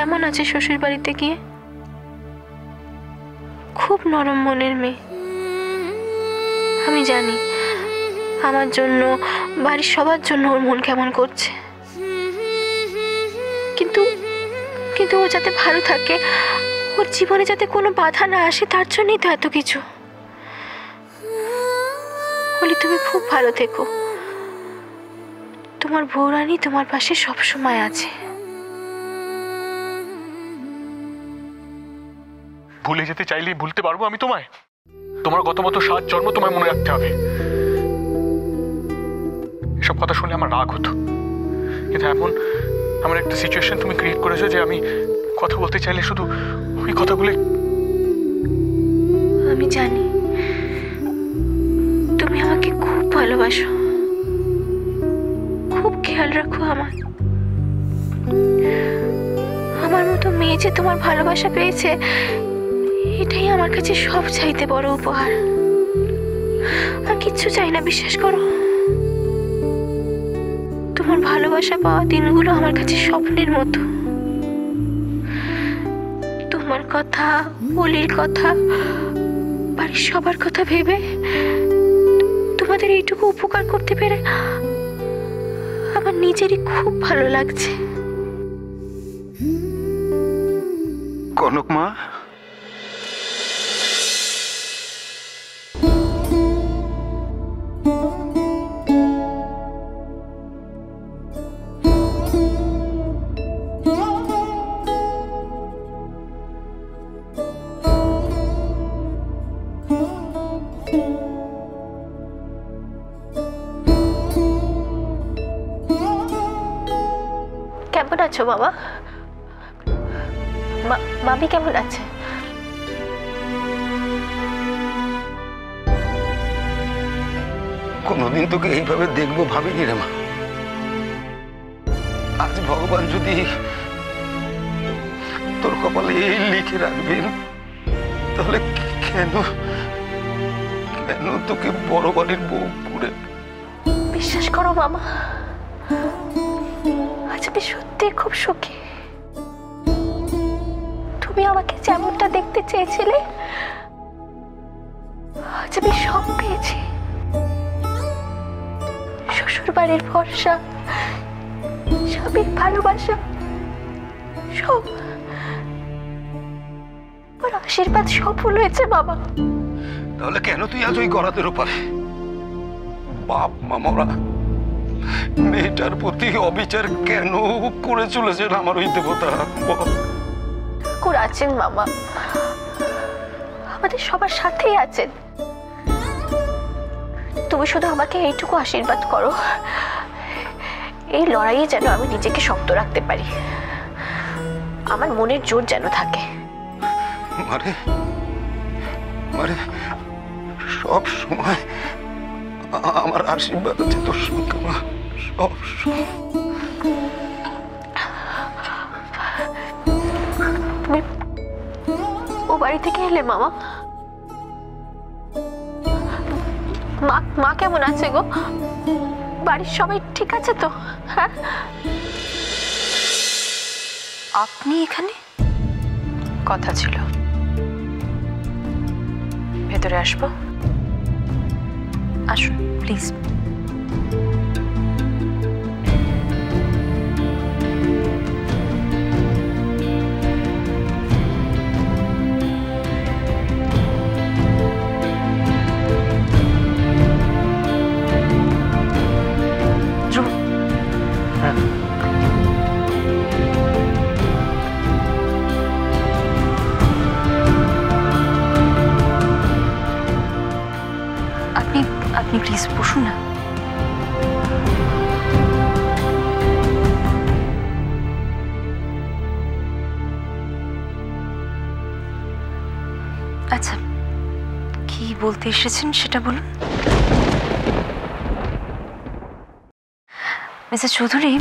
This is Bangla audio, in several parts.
কেমন আছে শ্বশুর বাড়িতে গিয়ে? খুব নরম মনের মেয়ে। আমি জানি আমার জন্য, বাড়ির সবার জন্য ওর মন কেমন করছে, কিন্তু কিন্তু ও যাতে ভালো থাকে, ওর জীবনে যাতে কোনো বাধা না আসে, তার জন্যই তো এত কিছু। বলি তুমি খুব ভালো থেকো, তোমার বউরানী তোমার পাশে সব সময় আছে। ভুলে যেতে চাইলেই ভুলতে পারবো আমি তোমায়? তোমার গত মতো 7 জন্ম তোমায় মনে রাখতে হবে। এসব কথা শুনে আমার রাগ হতো, কিন্তু এখন আমার একটা সিচুয়েশন তুমি ক্রিয়েট করেছো যে আমি কথা বলতে চাইলে শুধু ওই কথাগুলো। আমি জানি তুমি আমাকে খুব ভালোবাসো, খুব খেয়াল রাখো আমার মতো মেয়ে যে তোমার ভালোবাসা পেয়েছে, এটাই আমার কাছে সব চাইতে বড় উপহার। আর কিচ্ছু চাই না, বিশ্বাস করো। তোমার ভালোবাসা পাওয়া দিনগুলো আমার কাছে স্বপ্নের মতো। তোমার কথা, বলির কথা, বাড়ির সবার কথা ভেবে তোমাদের এইটুকু উপকার করতে পেরে আমার নিজেরই খুব ভালো লাগছে। কনক মা, কেমন আছো বাবা? মামি কেমন আছে? কোনোদিন তোকে এইভাবে দেখবো ভাবিনি রে মা। আজ ভগবান যদি তোর কপালে এই লিখে রাখবেন, তাহলে কেন কেন তোকে বড় বাড়ির বউ করে? বিশ্বাস করো মামা, আজ আমি সত্যি খুব সুখী। তুমি আমাকে যেমনটা দেখতে চেয়েছিলে, আজ আমি সব পেয়েছি। শ্বশুর বাড়ির ভরসা, স্বামীর ভালোবাসা, সব আমার আশীর্বাদ সফল হয়েছে বাবা। তাহলে কেন তুই আজ ওই গরাদের ওপারে? বাপ মামারা মেয়েটার প্রতি অবিচার কেন করে চলেছেন আমার ওই দেবতা? ঠাকুর আছেন মামা, আমাদের সবার সাথেই আছেন। তুমি শুধু আমাকে এইটুকু আশীর্বাদ করো, এই লড়াইয়ে যেন আমি নিজেকে শক্ত রাখতে পারি, আমার মনের জোর যেন থাকে। মারে মারে সব সময় আমার আশীর্বাদ আছে তোর সঙ্গে মা, সব সময়। তুমি ও বাড়ি থেকে এলে মামা? মা কেমন আছে গো? বাড়ির সবাই ঠিক আছে তো? হ্যাঁ, আপনি এখানে? কথা ছিল, ভেতরে আসবো? আসুন প্লিজ। আপনি প্লিজ বসুন না। আচ্ছা, কি বলতে এসেছেন সেটা বলুন। মিসেস চৌধুরী,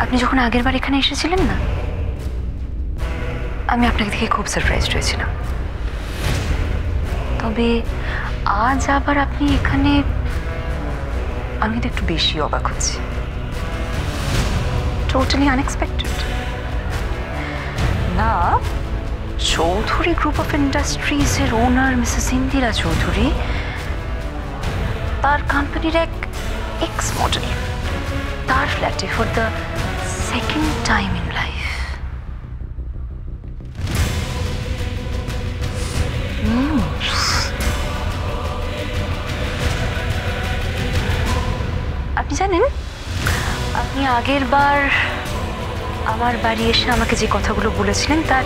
আপনি যখন আগের বার এখানে এসেছিলেন না, আমি আপনাকে দেখে খুব সারপ্রাইজড হয়েছিলাম। তবে আজ আবার আপনি এখানে, আমি তো একটু বেশি অবাক হচ্ছি। Totally unexpected. না, চৌধুরী গ্রুপ অফ ইন্ডাস্ট্রিজের ওনার মিসেস ইন্দিরা চৌধুরী তার কোম্পানির এক এক্স মডেল তার ফ্ল্যাটে for the second time in life. আপনি জানেন, আপনি আগের বার আমার বাড়ি এসে আমাকে যে কথাগুলো বলেছিলেন তার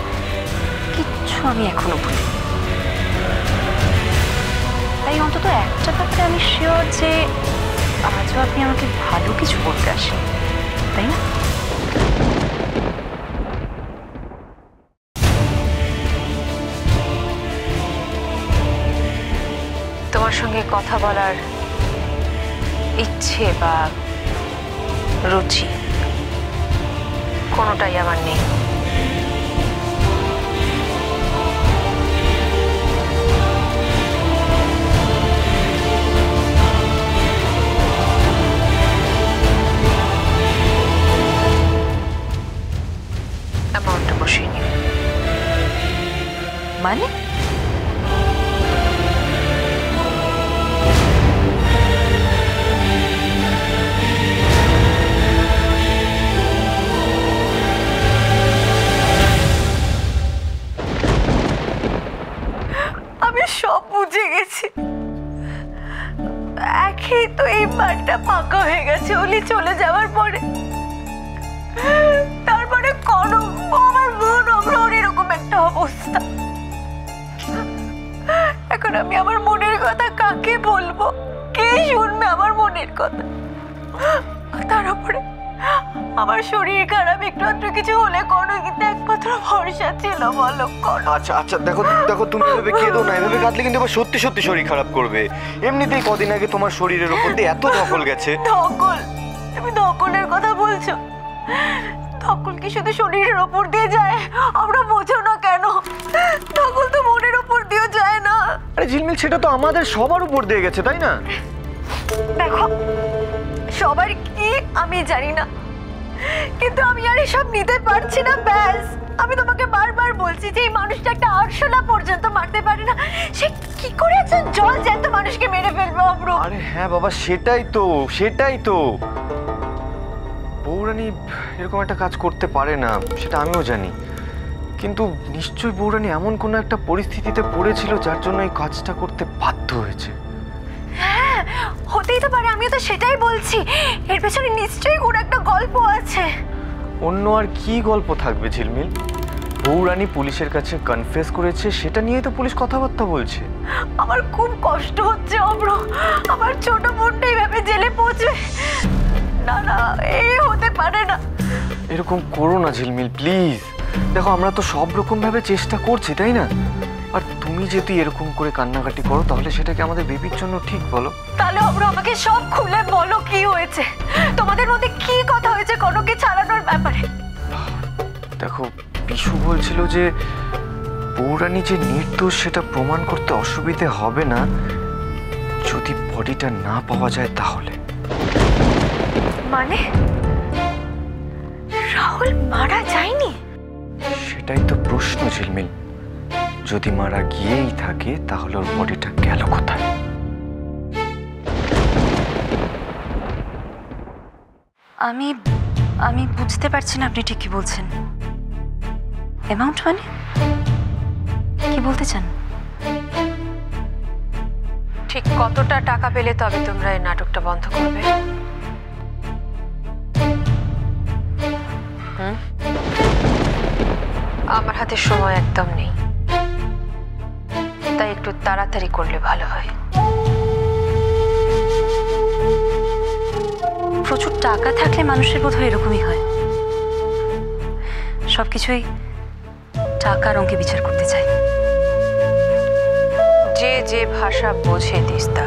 কিচ্ছু আমি এখনো ভুলি। তাই অন্তত একটা ব্যাপারে আমি শিওর যে আজও আপনি আমাকে ভালো কিছু বলতে আসেন, তাই না? তোমার সঙ্গে কথা বলার ইচ্ছে বা রুচি কোনোটাই আমার নেই। অ্যামাউন্টটা বসিয়ে নিও। মানে? আমি সব বুঝে গেছি। একই তো এই বাড়িটা ফাঁকা হয়ে গেছে উনি চলে যাওয়ার পরে। তারপরে কনক, আমার বোন, ওর এরকম একটা অবস্থা। এখন আমি আমার মনের কথা কাকে বলবো? কে শুনবে আমার মনের কথা? তার উপরে আমার শরীর খারাপ, একটু আধটু কিছু হলে কনক কিন্তু একমাত্র ভরসা ছিল। বলো কনক। আচ্ছা আচ্ছা, দেখো দেখো, তুমি এভাবে কেঁদো না। এভাবে কাঁদলে কিন্তু আবার সত্যি সত্যি শরীর খারাপ করবে। এমনিতেই কদিন আগে তোমার শরীরের উপর দিয়ে এত ধকল গেছে। ধকল? তুমি ধকলের কথা বলছো? ধকল কি শুধু শরীরের ওপর দিয়ে যায়? আমরা বোঝো না কেন? ধকল তো মনের ওপর দিয়ে যায় না। আরে ঝিলমিল, সেটা তো আমাদের সবার উপর দিয়ে গেছে, তাই না? দেখো, সবার কি আমি জানি না, কিন্তু আমি আর এসব নিতে পারছি না। ব্যাস, আমি তোমাকে বারবার বলছি যে এই মানুষটা একটা আরশোলা পর্যন্ত মারতে পারে না। সে কি করে একজন জল জ্যান্ত মানুষকে মেরে ফেলবে? অব্র, আরে হ্যাঁ বাবা, সেটাই তো সেটাই তো। বৌরানী এরকম একটা কাজ করতে পারে না, সেটা আমিও জানি। কিন্তু নিশ্চয়ই বৌরানী এমন কোনো একটা পরিস্থিতিতে পড়েছিল যার জন্য এই কাজটা করতে বাধ্য হয়েছে। হ্যাঁ, হতেই তো পারে। আমিও তো সেটাই বলছি। এর পেছনে নিশ্চয়ই কোনো একটা গল্প আছে। অন্য আর কি গল্প থাকবে ঝিলমিল? বৌরানী পুলিশের কাছে কনফেস করেছে, সেটা নিয়েই তো পুলিশ কথাবার্তা বলছে। আমার খুব কষ্ট হচ্ছে অব্র। আমার ছোট বোনটা এইভাবে জেলে পৌঁছবে না। না, এই হতে পারে না। এরকম করো না ঝিলমিল, প্লিজ। দেখো, আমরা তো সব রকম ভাবে চেষ্টা করছি, তাই না? আর তুমি যদি এরকম করে কান্নাকাটি করো তাহলে সেটা কি আমাদের বেবির জন্য ঠিক, বলো? তাহলে অব্র আমাকে সব খুলে বলো, কি হয়েছে? তোমাদের মধ্যে কি কথা হয়েছে কনককে ছাড়ানোর ব্যাপারে? দেখো, বিশু বলছিল যে বৌরানী যে নির্দোষ সেটা প্রমাণ করতে অসুবিধে হবে না যদি বডিটা না পাওয়া যায় তাহলে। মানে রাহুল মারা যায়নি? সেটাই তো প্রশ্ন ঝিলমিল। যদি মারা গিয়েই থাকে তাহলে ওর বডিটা গেল কোথায়? আমি আমি বুঝতে পারছি না আপনি ঠিক কি বলছেন। অ্যামাউন্ট মানে কি বলতে চান? ঠিক কতটা টাকা পেলে তবে তোমরা এই নাটকটা বন্ধ করবে? আমার হাতে সময় একদম নেই, তাই একটু তাড়াতাড়ি করলে ভালো হয়। প্রচুর টাকা থাকলে মানুষের বোধহয় এরকমই হয়, সবকিছুই টাকার অঙ্কে বিচার করতে চাই। যে যে ভাষা বোঝে তিস্তা।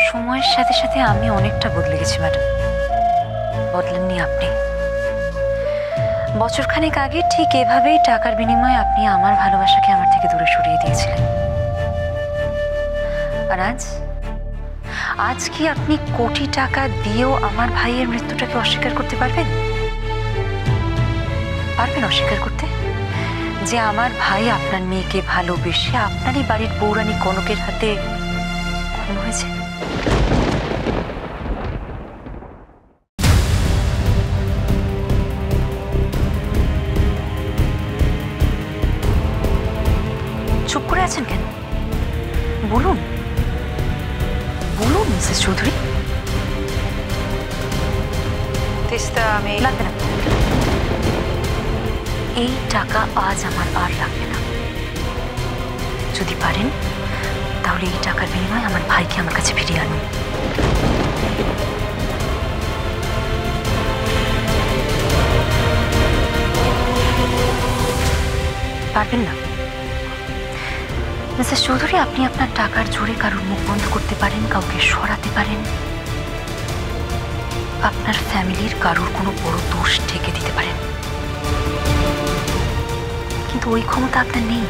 সময়ের সাথে সাথে আমি অনেকটা বদলে গেছি ম্যাডাম, বদলেননি আপনি। বছরখানেক আগে ঠিক এভাবেই টাকার বিনিময়ে আপনি আমার ভালোবাসাকে আমার থেকে দূরে সরিয়ে দিয়েছিলেন। আর আজ কি আপনি কোটি টাকা দিয়েও আমার ভাইয়ের মৃত্যুটাকে অস্বীকার করতে পারবেন? পারবেন অস্বীকার করতে যে আমার ভাই আপনার মেয়েকে ভালোবেসে আপনারই বাড়ির বৌরানী কনকের হাতে খুন হয়েছে? চুপ করে আছেন কেন? বলুন বলুন মিসেস চৌধুরী। লাগবে না, এই টাকা আজ আমার আর লাগবে না। যদি পারেন তাহলে এই টাকার বিনিময়ে আমার ভাইকে আমার কাছে ফিরিয়ে আনুন। পারবেন না? মিসেস চৌধুরী, আপনি আপনার টাকার জোরে কারোর মুখ বন্ধ করতে পারেন, কাউকে সরাতে পারেন, আপনার ফ্যামিলির কারোর কোনো বড় দোষ ঢেকে দিতে পারেন, কিন্তু ওই ক্ষমতা আপনার নেই।